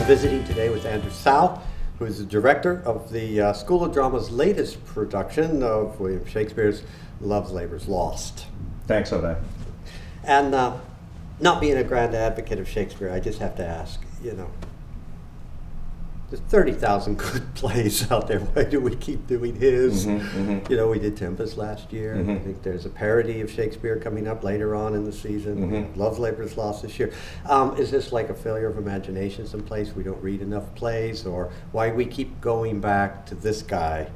I'm visiting today with Andrew Tsao, who is the director of the School of Drama's latest production of William Shakespeare's Love, Labour's Lost. Thanks, Odai. And not being a grand advocate of Shakespeare, I just have to ask, you know, there's 30,000 good plays out there. Why do we keep doing his? You know, we did Tempest last year. I think there's a parody of Shakespeare coming up later on in the season. Love, Labour's Lost this year. Is this like a failure of imagination someplace? We don't read enough plays? Or why we keep going back to this guy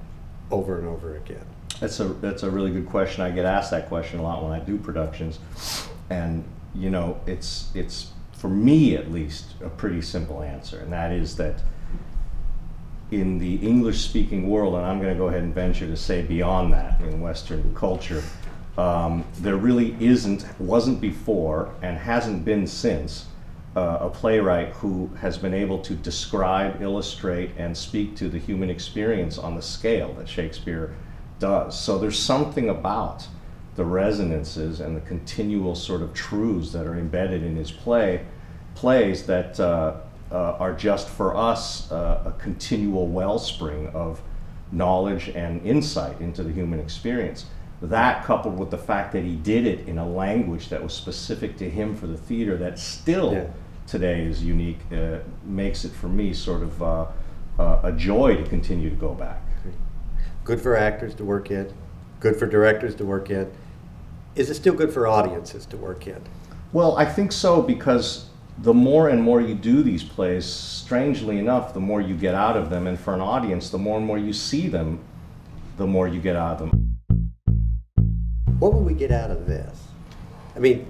over and over again? That's a really good question. I get asked that question a lot when I do productions. And, you know, it's for me at least, a pretty simple answer. And that is that in the English-speaking world, and I'm going to go ahead and venture to say beyond that in Western culture, there really wasn't before, and hasn't been since, a playwright who has been able to describe, illustrate, and speak to the human experience on the scale that Shakespeare does. So there's something about the resonances and the continual sort of truths that are embedded in his plays that are just for us a continual wellspring of knowledge and insight into the human experience. That, coupled with the fact that he did it in a language that was specific to him for the theater, that still today is unique, makes it for me sort of a joy to continue to go back. Good for actors to work in, good for directors to work in. Is it still good for audiences to work in? Well, I think so, because the more and more you do these plays, strangely enough, the more you get out of them. And for an audience, the more and more you see them, the more you get out of them. What will we get out of this? I mean,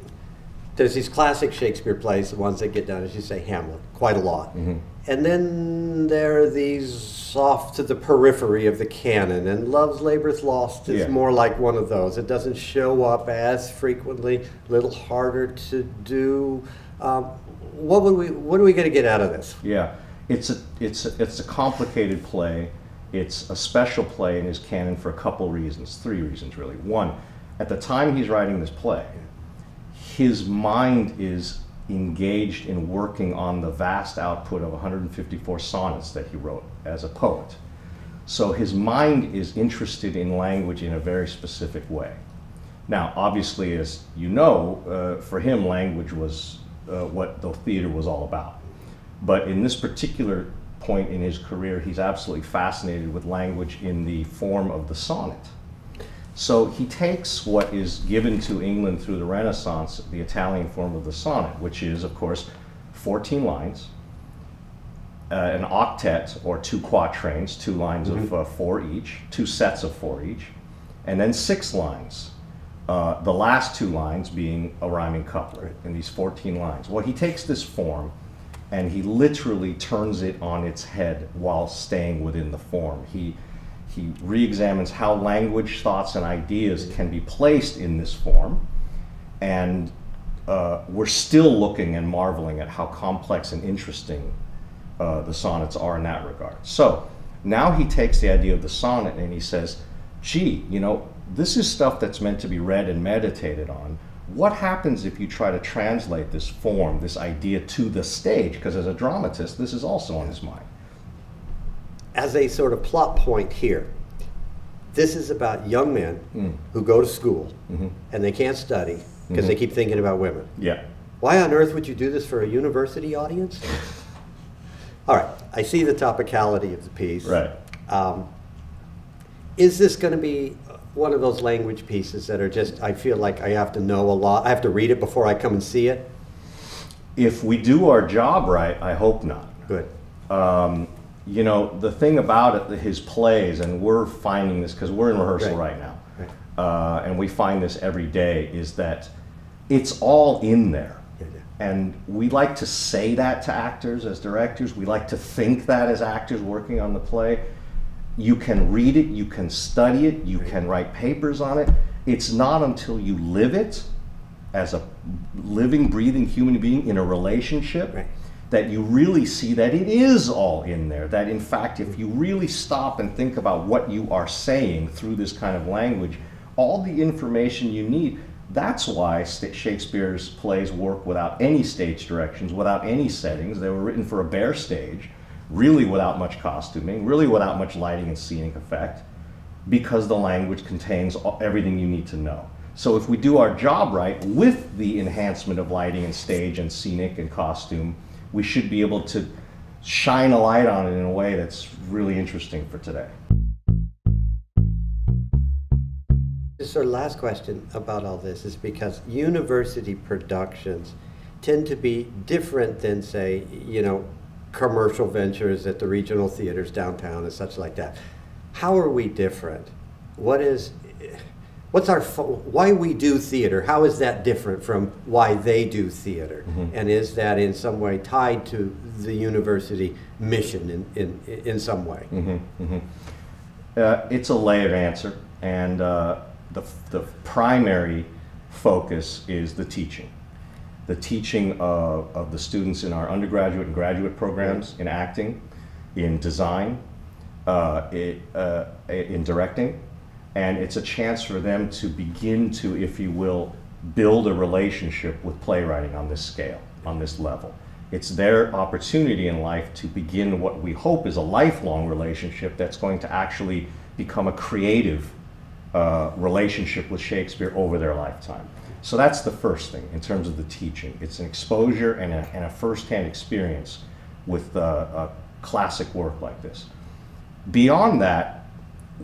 there's these classic Shakespeare plays, the ones that get done, as you say, Hamlet, quite a lot. And then there are these off to the periphery of the canon, and Love's Labour's Lost is more like one of those. It doesn't show up as frequently, a little harder to do. What are we going to get out of this? Yeah, it's a complicated play. It's a special play in his canon for a couple reasons, three reasons really. One, at the time he's writing this play, his mind is engaged in working on the vast output of 154 sonnets that he wrote as a poet. So his mind is interested in language in a very specific way. Now, obviously, as you know, for him, language was what the theater was all about. But in this particular point in his career, he's absolutely fascinated with language in the form of the sonnet. So he takes what is given to England through the Renaissance, the Italian form of the sonnet, which is, of course, 14 lines, an octet or two quatrains, 2 lines of 4 each, 2 sets of 4 each, and then 6 lines. The last 2 lines being a rhyming couplet in these 14 lines. Well, he takes this form and he literally turns it on its head while staying within the form. He re-examines how language, thoughts, and ideas can be placed in this form, and we're still looking and marveling at how complex and interesting the sonnets are in that regard. So now he takes the idea of the sonnet and he says, gee, you know, this is stuff that's meant to be read and meditated on. What happens if you try to translate this form, this idea, to the stage? Because as a dramatist, this is also on his mind. As a sort of plot point here, this is about young men who go to school and they can't study because they keep thinking about women. Why on earth would you do this for a university audience? All right, I see the topicality of the piece. Is this going to be one of those language pieces that are just, I feel like I have to know a lot, I have to read it before I come and see it? If we do our job right, I hope not. Good. You know, the thing about it, his plays, and we're finding this because we're in rehearsal right now, and we find this every day, is that it's all in there. And we like to say that to actors as directors. We like to think that as actors working on the play. You can read it, you can study it, you can write papers on it. It's not until you live it as a living, breathing human being in a relationship that you really see that it is all in there. That in fact, if you really stop and think about what you are saying through this kind of language, all the information you need That's why Shakespeare's plays work without any stage directions, without any settings. They were written for a bare stage, really without much costuming, really without much lighting and scenic effect, because the language contains everything you need to know. So if we do our job right with the enhancement of lighting and stage and scenic and costume, we should be able to shine a light on it in a way that's really interesting for today. This is our last question about all this is because university productions tend to be different than, say, you know, commercial ventures at the regional theaters downtown and such like that. How are we different? What's our, why we do theater? How is that different from why they do theater? Mm-hmm. And is that in some way tied to the university mission in some way? Mm-hmm. Mm-hmm. It's a layered answer, and the primary focus is the teaching. The teaching of the students in our undergraduate and graduate programs in acting, in design, in directing, and it's a chance for them to begin to, if you will, build a relationship with playwriting on this scale, on this level. It's their opportunity in life to begin what we hope is a lifelong relationship that's going to actually become a creative relationship with Shakespeare over their lifetime. So that's the first thing in terms of the teaching. It's an exposure and a first-hand experience with a classic work like this. Beyond that,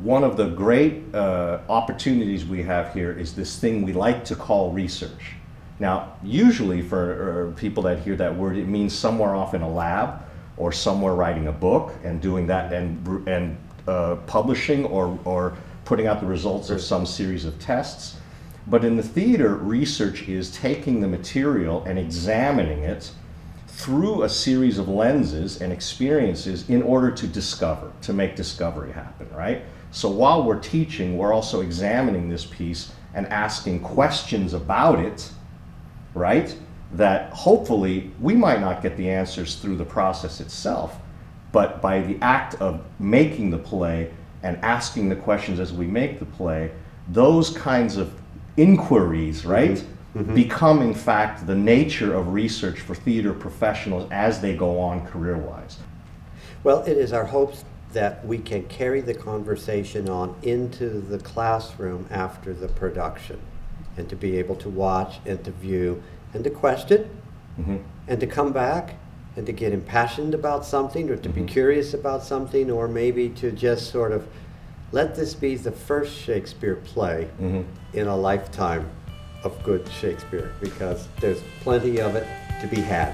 one of the great opportunities we have here is this thing we like to call research. Now, usually for people that hear that word, it means somewhere off in a lab or somewhere writing a book and doing that and publishing or putting out the results of some series of tests. But in the theater, research is taking the material and examining it through a series of lenses and experiences in order to discover, to make discovery happen, right? So while we're teaching, we're also examining this piece and asking questions about it, right? That hopefully we might not get the answers through the process itself, but by the act of making the play and asking the questions as we make the play, those kinds of inquiries, right, mm-hmm. become in fact the nature of research for theater professionals as they go on career-wise. Well, it is our hopes that we can carry the conversation on into the classroom after the production, and to be able to watch and to view and to question, mm-hmm. and to come back and to get impassioned about something, or to mm-hmm. be curious about something, or maybe to just sort of let this be the first Shakespeare play mm-hmm. in a lifetime of good Shakespeare, because there's plenty of it to be had.